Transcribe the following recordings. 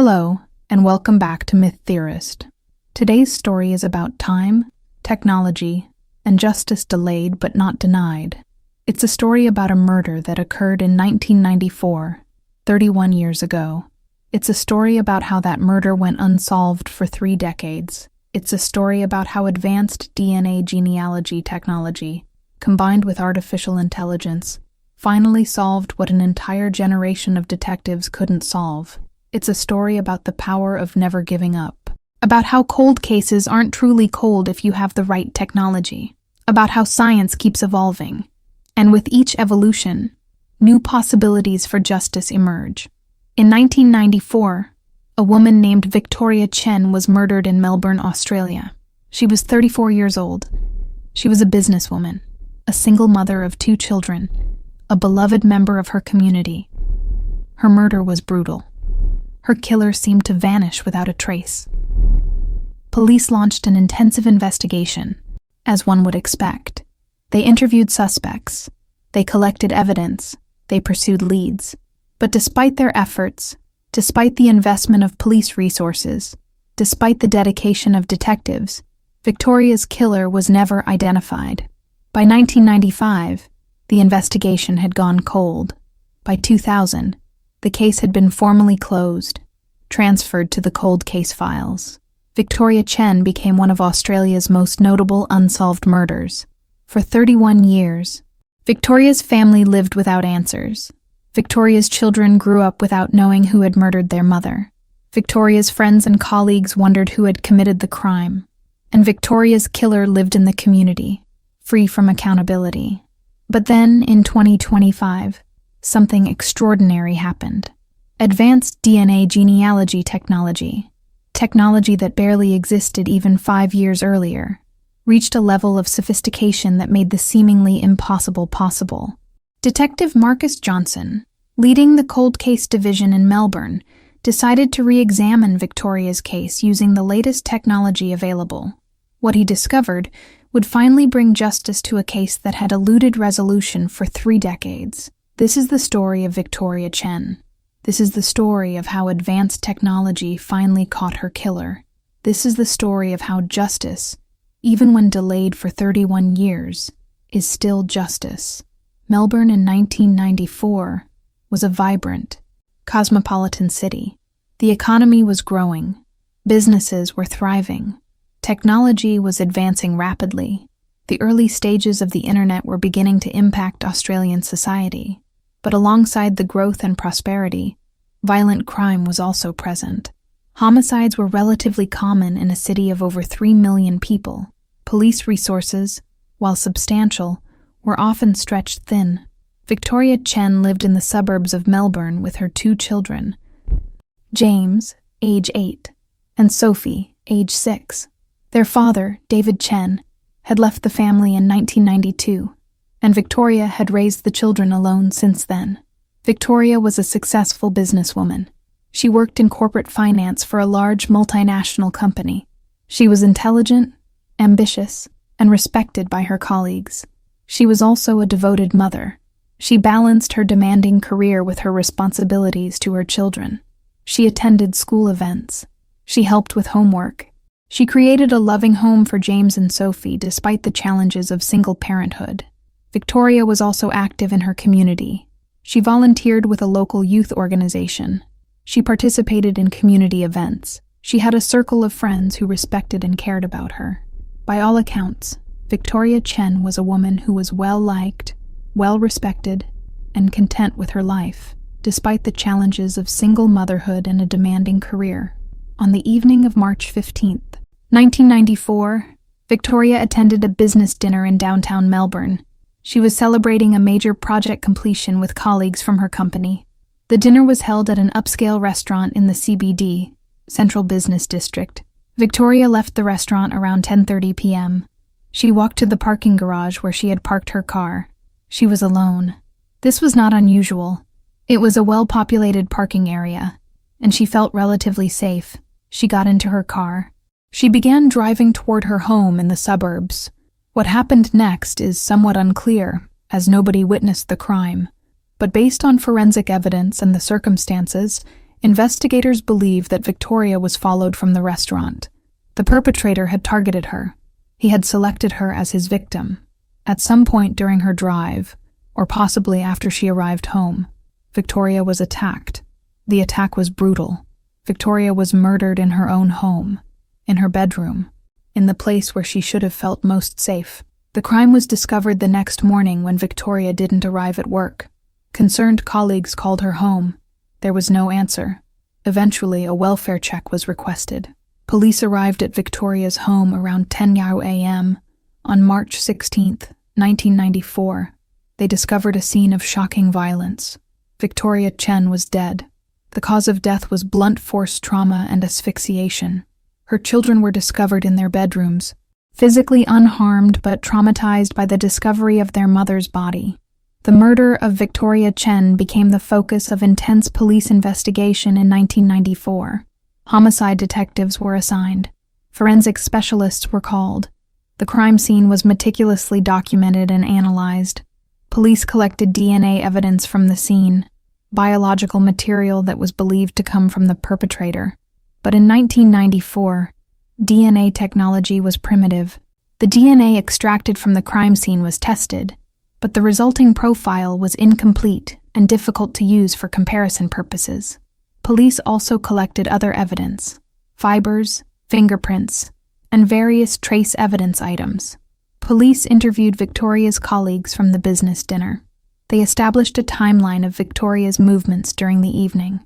Hello, and welcome back to Myth Theorist. Today's story is about time, technology, and justice delayed but not denied. It's a story about a murder that occurred in 1994, 31 years ago. It's a story about how that murder went unsolved for 3 decades. It's a story about how advanced DNA genealogy technology, combined with artificial intelligence, finally solved what an entire generation of detectives couldn't solve. It's a story about the power of never giving up, about how cold cases aren't truly cold if you have the right technology, about how science keeps evolving, and with each evolution, new possibilities for justice emerge. In 1994, a woman named Victoria Chen was murdered in Melbourne, Australia. She was 34 years old. She was a businesswoman, a single mother of 2 children, a beloved member of her community. Her murder was brutal. Her killer seemed to vanish without a trace. Police launched an intensive investigation, as one would expect. They interviewed suspects. They collected evidence. They pursued leads. But despite their efforts, despite the investment of police resources, despite the dedication of detectives, Victoria's killer was never identified. By 1995, the investigation had gone cold. By 2000, the case had been formally closed, transferred to the cold case files. Victoria Chen became one of Australia's most notable unsolved murders. For 31 years, Victoria's family lived without answers. Victoria's children grew up without knowing who had murdered their mother. Victoria's friends and colleagues wondered who had committed the crime. And Victoria's killer lived in the community, free from accountability. But then, in 2025, something extraordinary happened. Advanced DNA genealogy technology that barely existed even 5 years earlier, reached a level of sophistication that made the seemingly impossible possible. Detective Marcus Johnson, leading the cold case division in Melbourne, decided to re-examine Victoria's case using the latest technology available. What he discovered would finally bring justice to a case that had eluded resolution for 3 decades. This is the story of Victoria Chen. This is the story of how advanced technology finally caught her killer. This is the story of how justice, even when delayed for 31 years, is still justice. Melbourne in 1994 was a vibrant, cosmopolitan city. The economy was growing. Businesses were thriving. Technology was advancing rapidly. The early stages of the internet were beginning to impact Australian society. But alongside the growth and prosperity, violent crime was also present. Homicides were relatively common in a city of over 3 million people. Police resources, while substantial, were often stretched thin. Victoria Chen lived in the suburbs of Melbourne with her 2 children, James, age 8, and Sophie, age 6. Their father, David Chen, had left the family in 1992, and Victoria had raised the children alone since then. Victoria was a successful businesswoman. She worked in corporate finance for a large multinational company. She was intelligent, ambitious, and respected by her colleagues. She was also a devoted mother. She balanced her demanding career with her responsibilities to her children. She attended school events. She helped with homework. She created a loving home for James and Sophie despite the challenges of single parenthood. Victoria was also active in her community. She volunteered with a local youth organization. She participated in community events. She had a circle of friends who respected and cared about her. By all accounts, Victoria Chen was a woman who was well-liked, well-respected, and content with her life, despite the challenges of single motherhood and a demanding career. On the evening of March 15th, 1994, Victoria attended a business dinner in downtown Melbourne. She was celebrating a major project completion with colleagues from her company. The dinner was held at an upscale restaurant in the CBD, Central Business District. Victoria left the restaurant around 10:30 p.m. She walked to the parking garage where she had parked her car. She was alone. This was not unusual. It was a well-populated parking area, and she felt relatively safe. She got into her car. She began driving toward her home in the suburbs. What happened next is somewhat unclear, as nobody witnessed the crime. But based on forensic evidence and the circumstances, Investigators believe that Victoria was followed from the restaurant. The perpetrator had targeted her. He had selected her as his victim. At some point during her drive, or possibly after she arrived home, Victoria was attacked. The attack was brutal. Victoria was murdered in her own home, in her bedroom, in the place where she should have felt most safe. The crime was discovered the next morning when Victoria didn't arrive at work. Concerned colleagues called her home. There was no answer. Eventually, a welfare check was requested. Police arrived at Victoria's home around 10 a.m. on March 16, 1994. They discovered a scene of shocking violence. Victoria Chen was dead. The cause of death was blunt force trauma and asphyxiation. Her children were discovered in their bedrooms, physically unharmed but traumatized by the discovery of their mother's body. The murder of Victoria Chen became the focus of intense police investigation in 1994. Homicide detectives were assigned. Forensic specialists were called. The crime scene was meticulously documented and analyzed. Police collected DNA evidence from the scene, biological material that was believed to come from the perpetrator. But in 1994, DNA technology was primitive. The DNA extracted from the crime scene was tested, but the resulting profile was incomplete and difficult to use for comparison purposes. Police also collected other evidence: fibers, fingerprints, and various trace evidence items. Police interviewed Victoria's colleagues from the business dinner. They established a timeline of Victoria's movements during the evening.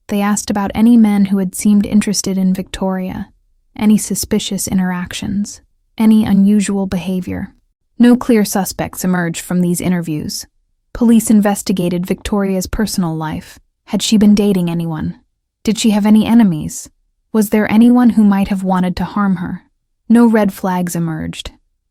They asked about any men who had seemed interested in Victoria, any suspicious interactions, any unusual behavior. No clear suspects emerged from these interviews. Police investigated Victoria's personal life. Had she been dating anyone? Did she have any enemies? Was there anyone who might have wanted to harm her? No red flags emerged.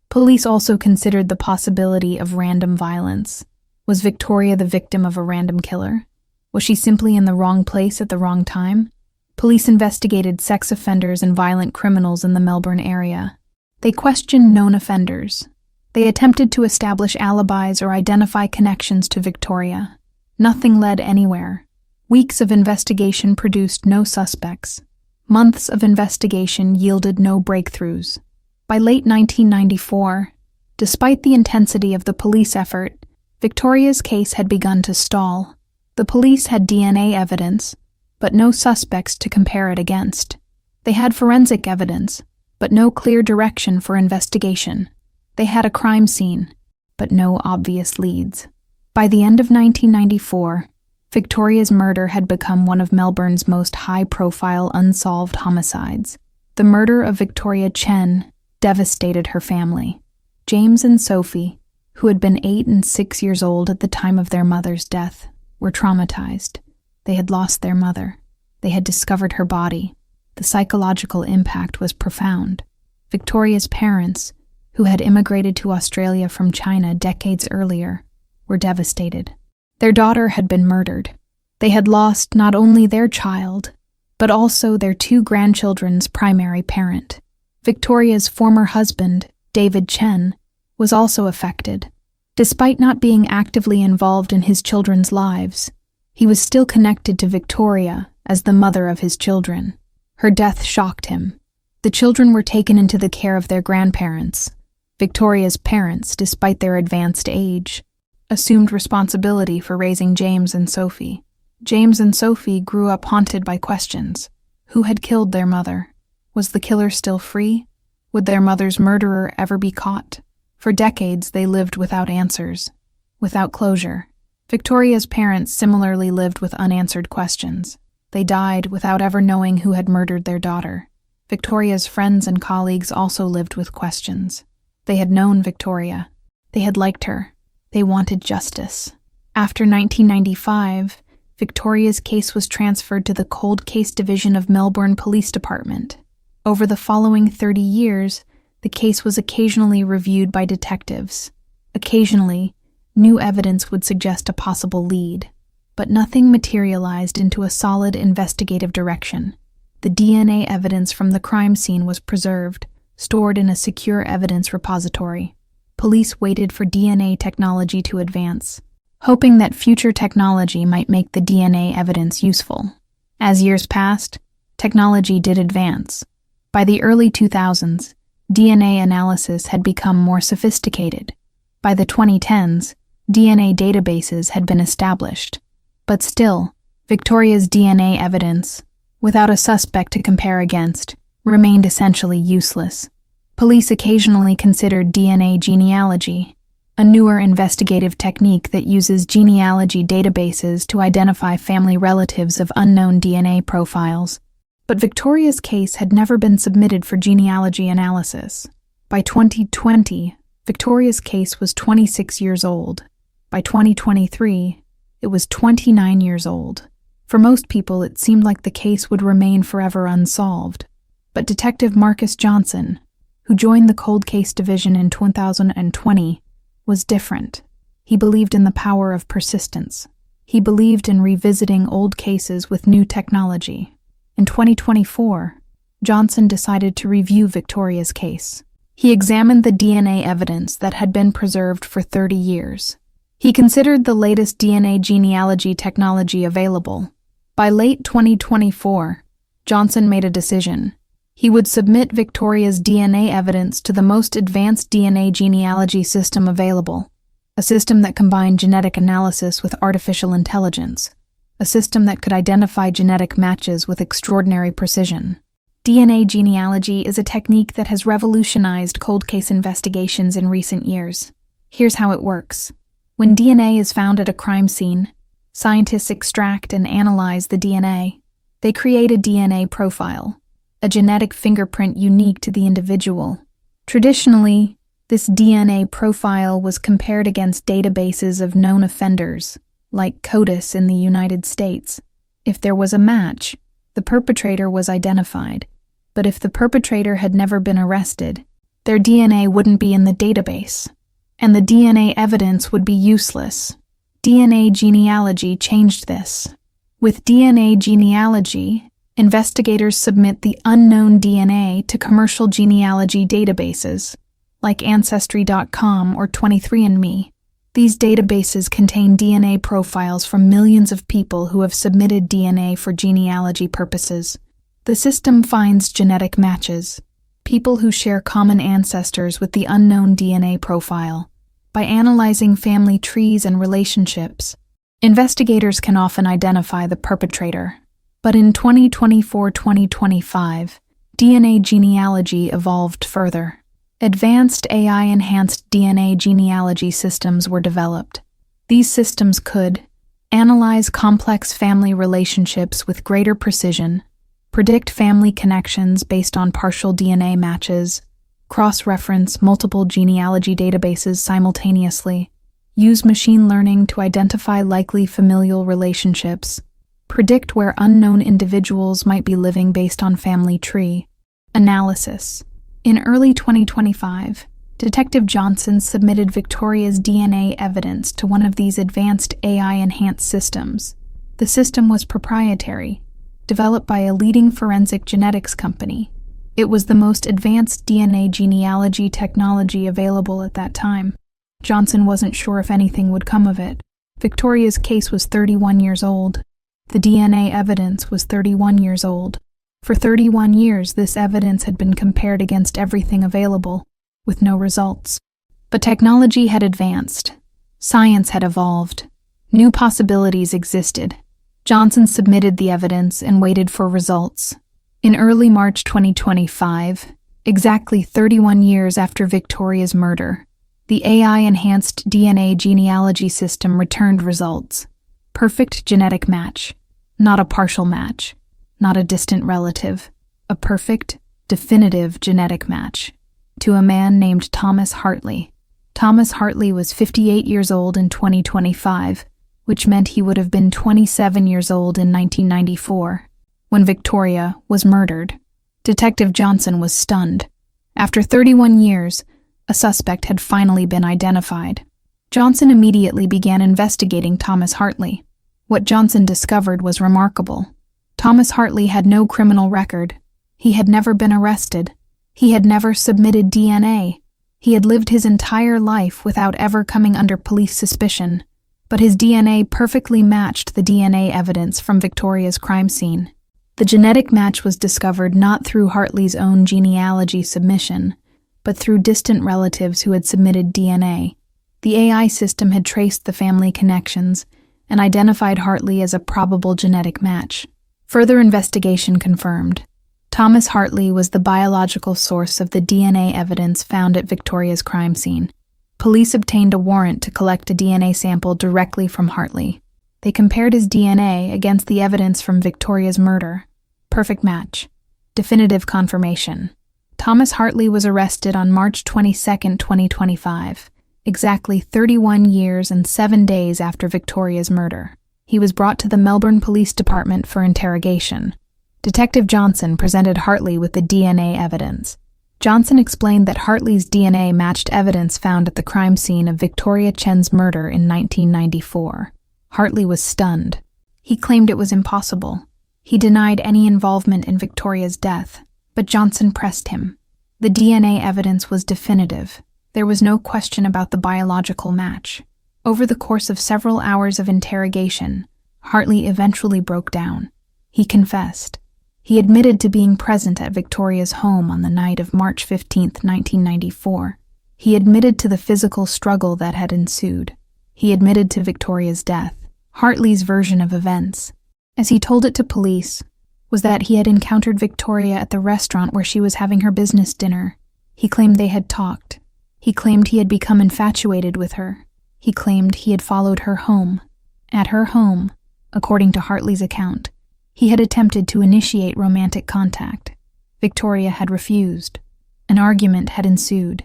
Police also considered the possibility of random violence. Was Victoria the victim of a random killer? Was she simply in the wrong place at the wrong time? Police investigated sex offenders and violent criminals in the Melbourne area. They questioned known offenders. They attempted to establish alibis or identify connections to Victoria. Nothing led anywhere. Weeks of investigation produced no suspects. Months of investigation yielded no breakthroughs. By late 1994, despite the intensity of the police effort, Victoria's case had begun to stall. The police had DNA evidence, but no suspects to compare it against. They had forensic evidence, but no clear direction for investigation. They had a crime scene, but no obvious leads. By the end of 1994, Victoria's murder had become one of Melbourne's most high-profile unsolved homicides. The murder of Victoria Chen devastated her family. James and Sophie, who had been 8 and 6 years old at the time of their mother's death, were traumatized. They had lost their mother. They had discovered her body. The psychological impact was profound. Victoria's parents, who had immigrated to Australia from China decades earlier, were devastated. Their daughter had been murdered. They had lost not only their child, but also their 2 grandchildren's primary parent. Victoria's former husband, David Chen, was also affected. Despite not being actively involved in his children's lives, he was still connected to Victoria as the mother of his children. Her death shocked him. The children were taken into the care of their grandparents. Victoria's parents, despite their advanced age, assumed responsibility for raising James and Sophie. James and Sophie grew up haunted by questions. Who had killed their mother? Was the killer still free? Would their mother's murderer ever be caught? For decades, they lived without answers, without closure. Victoria's parents similarly lived with unanswered questions. They died without ever knowing who had murdered their daughter. Victoria's friends and colleagues also lived with questions. They had known Victoria. They had liked her. They wanted justice. After 1995, Victoria's case was transferred to the Cold Case Division of Melbourne Police Department. Over the following 30 years, the case was occasionally reviewed by detectives. Occasionally, new evidence would suggest a possible lead, but nothing materialized into a solid investigative direction. The DNA evidence from the crime scene was preserved, stored in a secure evidence repository. Police waited for DNA technology to advance, hoping that future technology might make the DNA evidence useful. As years passed, technology did advance. By the early 2000s, DNA analysis had become more sophisticated. By the 2010s, DNA databases had been established. But still, Victoria's DNA evidence, without a suspect to compare against, remained essentially useless. Police occasionally considered DNA genealogy, a newer investigative technique that uses genealogy databases to identify family relatives of unknown DNA profiles. But Victoria's case had never been submitted for genealogy analysis. By 2020, Victoria's case was 26 years old. By 2023, it was 29 years old. For most people, it seemed like the case would remain forever unsolved. But Detective Marcus Johnson, who joined the Cold Case Division in 2020, was different. He believed in the power of persistence. He believed in revisiting old cases with new technology. In 2024, Johnson decided to review Victoria's case. He examined the DNA evidence that had been preserved for 30 years. He considered the latest DNA genealogy technology available. By late 2024, Johnson made a decision. He would submit Victoria's DNA evidence to the most advanced DNA genealogy system available, a system that combined genetic analysis with artificial intelligence, a system that could identify genetic matches with extraordinary precision. DNA genealogy is a technique that has revolutionized cold case investigations in recent years. Here's how it works. When DNA is found at a crime scene, scientists extract and analyze the DNA. They create a DNA profile, a genetic fingerprint unique to the individual. Traditionally, this DNA profile was compared against databases of known offenders, like CODIS in the United States. If there was a match, the perpetrator was identified. But if the perpetrator had never been arrested, their DNA wouldn't be in the database, and the DNA evidence would be useless. DNA genealogy changed this. With DNA genealogy, investigators submit the unknown DNA to commercial genealogy databases, like Ancestry.com or 23andMe. These databases contain DNA profiles from millions of people who have submitted DNA for genealogy purposes. The system finds genetic matches, people who share common ancestors with the unknown DNA profile. By analyzing family trees and relationships, investigators can often identify the perpetrator. But in 2024-2025, DNA genealogy evolved further. Advanced AI-enhanced DNA genealogy systems were developed. These systems could analyze complex family relationships with greater precision, predict family connections based on partial DNA matches, cross-reference multiple genealogy databases simultaneously, use machine learning to identify likely familial relationships, predict where unknown individuals might be living based on family tree. Analysis. In early 2025, Detective Johnson submitted Victoria's DNA evidence to one of these advanced AI-enhanced systems. The system was proprietary, developed by a leading forensic genetics company. It was the most advanced DNA genealogy technology available at that time. Johnson wasn't sure if anything would come of it. Victoria's case was 31 years old. The DNA evidence was 31 years old. For 31 years, this evidence had been compared against everything available, with no results. But technology had advanced. Science had evolved. New possibilities existed. Johnson submitted the evidence and waited for results. In early March 2025, exactly 31 years after Victoria's murder, the AI-enhanced DNA genealogy system returned results. Perfect genetic match. Not a partial match. Not a distant relative. A perfect, definitive genetic match. To a man named Thomas Hartley. Thomas Hartley was 58 years old in 2025, which meant he would have been 27 years old in 1994. When Victoria was murdered, Detective Johnson was stunned. After 31 years, a suspect had finally been identified. Johnson immediately began investigating Thomas Hartley. What Johnson discovered was remarkable. Thomas Hartley had no criminal record. He had never been arrested. He had never submitted DNA. He had lived his entire life without ever coming under police suspicion. but his DNA perfectly matched the DNA evidence from Victoria's crime scene. The genetic match was discovered not through Hartley's own genealogy submission, but through distant relatives who had submitted DNA. The AI system had traced the family connections and identified Hartley as a probable genetic match. Further investigation confirmed Thomas Hartley was the biological source of the DNA evidence found at Victoria's crime scene. Police obtained a warrant to collect a DNA sample directly from Hartley. They compared his DNA against the evidence from Victoria's murder. Perfect match. Definitive confirmation. Thomas Hartley was arrested on March 22, 2025, exactly 31 years and 7 days after Victoria's murder. He was brought to the Melbourne Police Department for interrogation. Detective Johnson presented Hartley with the DNA evidence. Johnson explained that Hartley's DNA matched evidence found at the crime scene of Victoria Chen's murder in 1994. Hartley was stunned. He claimed it was impossible. He denied any involvement in Victoria's death, but Johnson pressed him. The DNA evidence was definitive. There was no question about the biological match. Over the course of several hours of interrogation, Hartley eventually broke down. He confessed. He admitted to being present at Victoria's home on the night of March 15, 1994. He admitted to the physical struggle that had ensued. He admitted to Victoria's death. Hartley's version of events, as he told it to police, was that he had encountered Victoria at the restaurant where she was having her business dinner. He claimed they had talked. He claimed he had become infatuated with her. He claimed he had followed her home. At her home, according to Hartley's account, he had attempted to initiate romantic contact. Victoria had refused. An argument had ensued.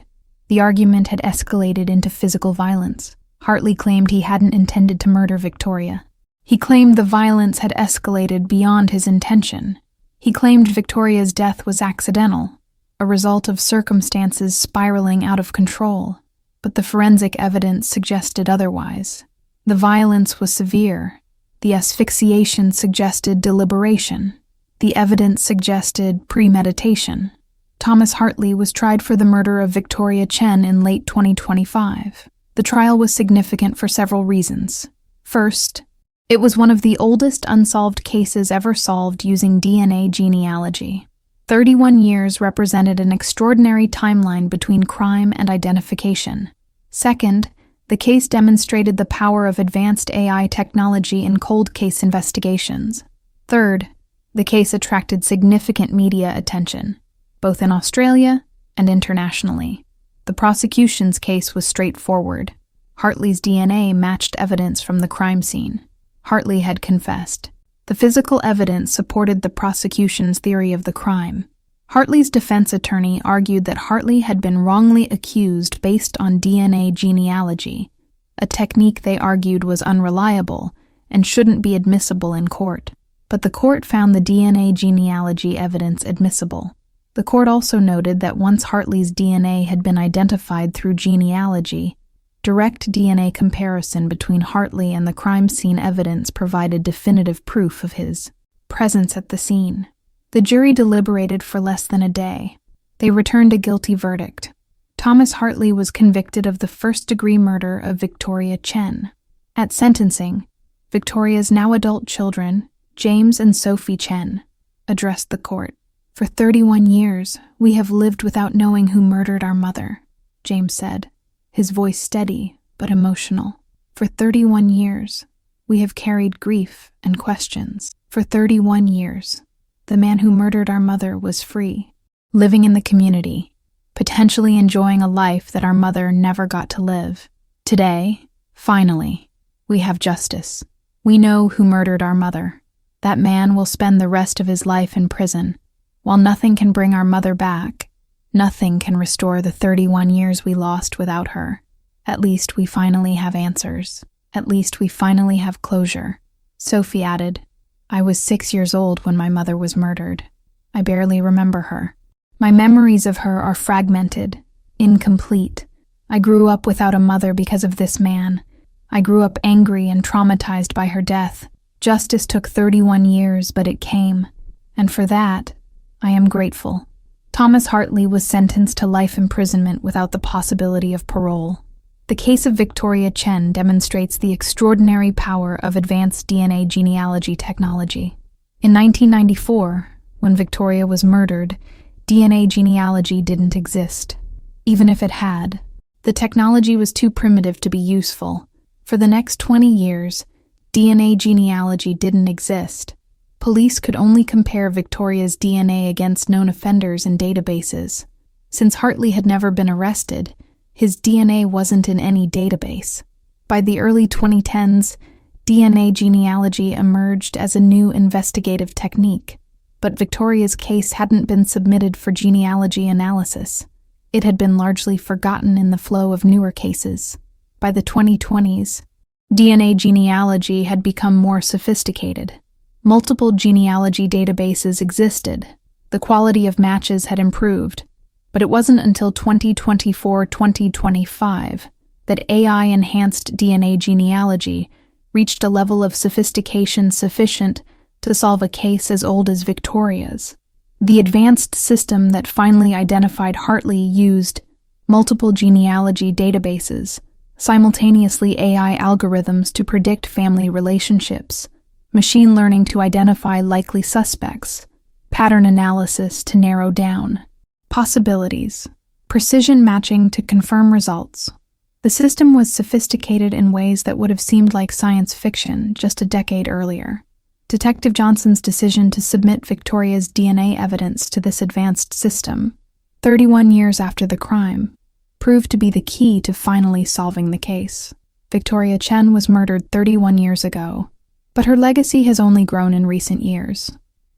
The argument had escalated into physical violence. Hartley claimed he hadn't intended to murder Victoria. He claimed the violence had escalated beyond his intention. He claimed Victoria's death was accidental, a result of circumstances spiraling out of control. But the forensic evidence suggested otherwise. The violence was severe. The asphyxiation suggested deliberation. The evidence suggested premeditation. Thomas Hartley was tried for the murder of Victoria Chen in late 2025. The trial was significant for several reasons. First, it was one of the oldest unsolved cases ever solved using DNA genealogy. 31 years represented an extraordinary timeline between crime and identification. Second, the case demonstrated the power of advanced AI technology in cold case investigations. Third, the case attracted significant media attention, both in Australia and internationally. The prosecution's case was straightforward. Hartley's DNA matched evidence from the crime scene. Hartley had confessed. The physical evidence supported the prosecution's theory of the crime. Hartley's defense attorney argued that Hartley had been wrongly accused based on DNA genealogy, a technique they argued was unreliable and shouldn't be admissible in court. But the court found the DNA genealogy evidence admissible. The court also noted that once Hartley's DNA had been identified through genealogy, direct DNA comparison between Hartley and the crime scene evidence provided definitive proof of his presence at the scene. The jury deliberated for less than a day. They returned a guilty verdict. Thomas Hartley was convicted of the first-degree murder of Victoria Chen. At sentencing, Victoria's now adult children, James and Sophie Chen, addressed the court. "For 31 years, we have lived without knowing who murdered our mother," James said, his voice steady but emotional. "For 31 years, we have carried grief and questions. For 31 years, the man who murdered our mother was free, living in the community, potentially enjoying a life that our mother never got to live. Today, finally, we have justice. We know who murdered our mother. That man will spend the rest of his life in prison. While nothing can bring our mother back, nothing can restore the 31 years we lost without her. At least we finally have answers. At least we finally have closure." Sophie added, "I was 6 years old when my mother was murdered. I barely remember her. My memories of her are fragmented, incomplete. I grew up without a mother because of this man. I grew up angry and traumatized by her death. Justice took 31 years, but it came. And for that, I am grateful." Thomas Hartley was sentenced to life imprisonment without the possibility of parole. The case of Victoria Chen demonstrates the extraordinary power of advanced DNA genealogy technology. In 1994, when Victoria was murdered, DNA genealogy didn't exist. Even if it had, the technology was too primitive to be useful. For the next 20 years, DNA genealogy didn't exist. Police could only compare Victoria's DNA against known offenders in databases. Since Hartley had never been arrested, his DNA wasn't in any database. By the early 2010s, DNA genealogy emerged as a new investigative technique, but Victoria's case hadn't been submitted for genealogy analysis. It had been largely forgotten in the flow of newer cases. By the 2020s, DNA genealogy had become more sophisticated. Multiple genealogy databases existed. The quality of matches had improved, but it wasn't until 2024-2025 that AI-enhanced DNA genealogy reached a level of sophistication sufficient to solve a case as old as Victoria's. The advanced system that finally identified Hartley used multiple genealogy databases, simultaneously AI algorithms to predict family relationships, machine learning to identify likely suspects, pattern analysis to narrow down possibilities, precision matching to confirm results. The system was sophisticated in ways that would have seemed like science fiction just a decade earlier. Detective Johnson's decision to submit Victoria's DNA evidence to this advanced system, 31 years after the crime, proved to be the key to finally solving the case. Victoria Chen was murdered 31 years ago, but her legacy has only grown in recent years.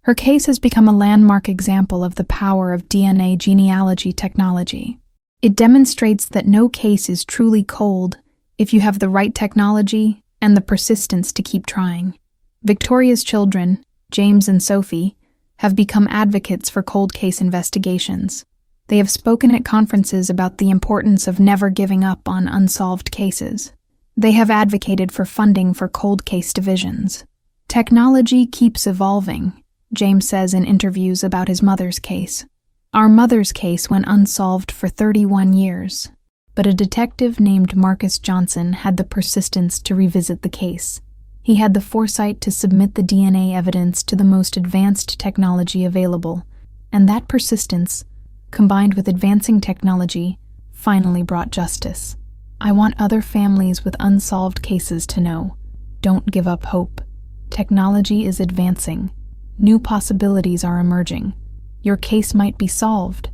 Her case has become a landmark example of the power of DNA genealogy technology. It demonstrates that no case is truly cold if you have the right technology and the persistence to keep trying. Victoria's children, James and Sophie, have become advocates for cold case investigations. They have spoken at conferences about the importance of never giving up on unsolved cases. They have advocated for funding for cold case divisions. Technology keeps evolving, James says in interviews about his mother's case. Our mother's case went unsolved for 31 years, but a detective named Marcus Johnson had the persistence to revisit the case. He had the foresight to submit the DNA evidence to the most advanced technology available, and that persistence, combined with advancing technology, finally brought justice. I want other families with unsolved cases to know, don't give up hope. Technology is advancing. New possibilities are emerging. Your case might be solved.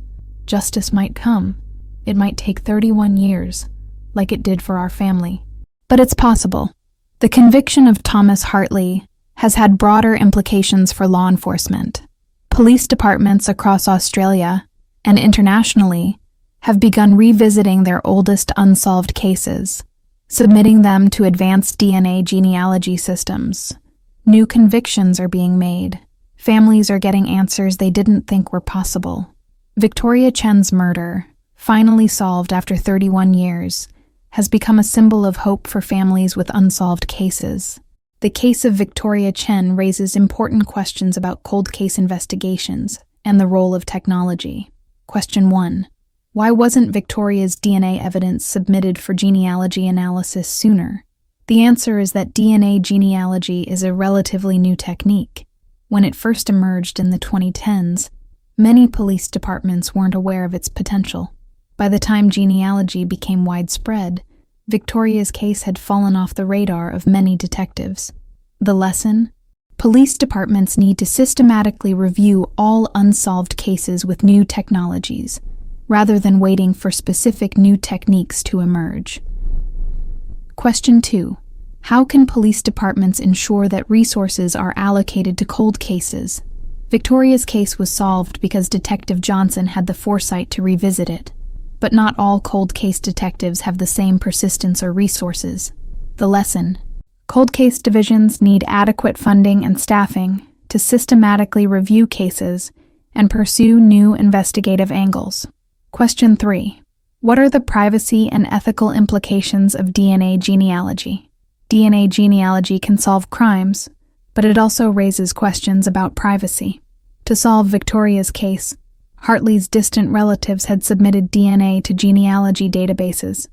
Justice might come. It might take 31 years, like it did for our family. But it's possible. The conviction of Thomas Hartley has had broader implications for law enforcement. Police departments across Australia and internationally have begun revisiting their oldest unsolved cases, submitting them to advanced DNA genealogy systems. New convictions are being made. Families are getting answers they didn't think were possible. Victoria Chen's murder, finally solved after 31 years, has become a symbol of hope for families with unsolved cases. The case of Victoria Chen raises important questions about cold case investigations and the role of technology. Question 1. Why wasn't Victoria's DNA evidence submitted for genealogy analysis sooner? The answer is that DNA genealogy is a relatively new technique. When it first emerged in the 2010s, many police departments weren't aware of its potential. By the time genealogy became widespread, Victoria's case had fallen off the radar of many detectives. The lesson? Police departments need to systematically review all unsolved cases with new technologies, rather than waiting for specific new techniques to emerge. Question 2. How can police departments ensure that resources are allocated to cold cases? Victoria's case was solved because Detective Johnson had the foresight to revisit it. But not all cold case detectives have the same persistence or resources. The lesson: cold case divisions need adequate funding and staffing to systematically review cases and pursue new investigative angles. Question 3. What are the privacy and ethical implications of DNA genealogy? DNA genealogy can solve crimes, but it also raises questions about privacy. To solve Victoria's case, Hartley's distant relatives had submitted DNA to genealogy databases.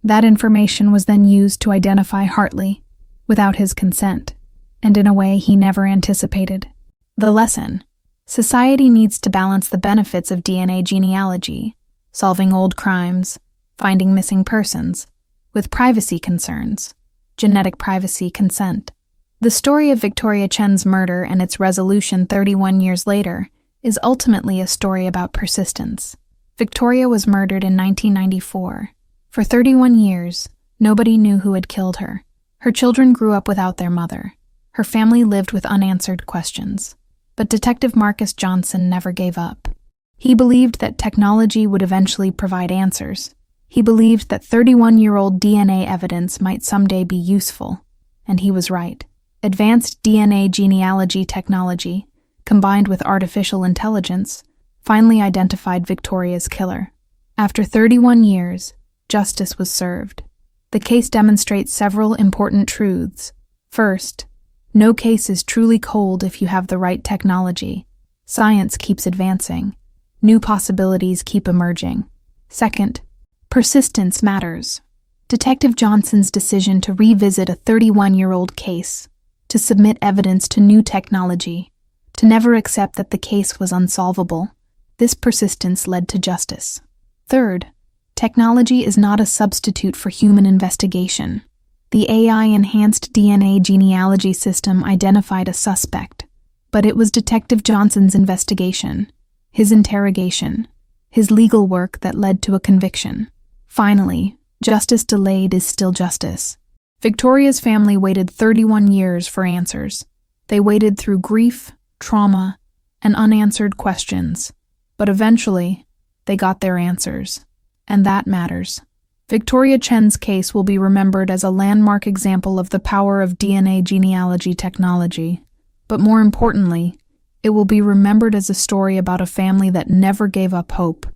That information was then used to identify Hartley, without his consent, and in a way he never anticipated. The lesson: society needs to balance the benefits of DNA genealogy, solving old crimes, finding missing persons, with privacy concerns, genetic privacy consent. The story of Victoria Chen's murder and its resolution 31 years later is ultimately a story about persistence. Victoria was murdered in 1994. For 31 years, nobody knew who had killed her. Her children grew up without their mother. Her family lived with unanswered questions. But Detective Marcus Johnson never gave up. He believed that technology would eventually provide answers. He believed that 31-year-old DNA evidence might someday be useful. And he was right. Advanced DNA genealogy technology, combined with artificial intelligence, finally identified Victoria's killer. After 31 years, justice was served. The case demonstrates several important truths. First, no case is truly cold if you have the right technology. Science keeps advancing. New possibilities keep emerging. Second, persistence matters. Detective Johnson's decision to revisit a 31-year-old case, to submit evidence to new technology, to never accept that the case was unsolvable, this persistence led to justice. Third, technology is not a substitute for human investigation. The AI-enhanced DNA genealogy system identified a suspect, but it was Detective Johnson's investigation, his interrogation, his legal work that led to a conviction. Finally, justice delayed is still justice. Victoria's family waited 31 years for answers. They waited through grief, trauma, and unanswered questions. But eventually, they got their answers. And that matters. Victoria Chen's case will be remembered as a landmark example of the power of DNA genealogy technology. But more importantly, it will be remembered as a story about a family that never gave up hope,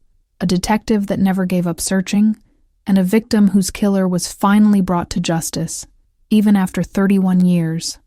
a detective that never gave up searching, and a victim whose killer was finally brought to justice, even after 31 years.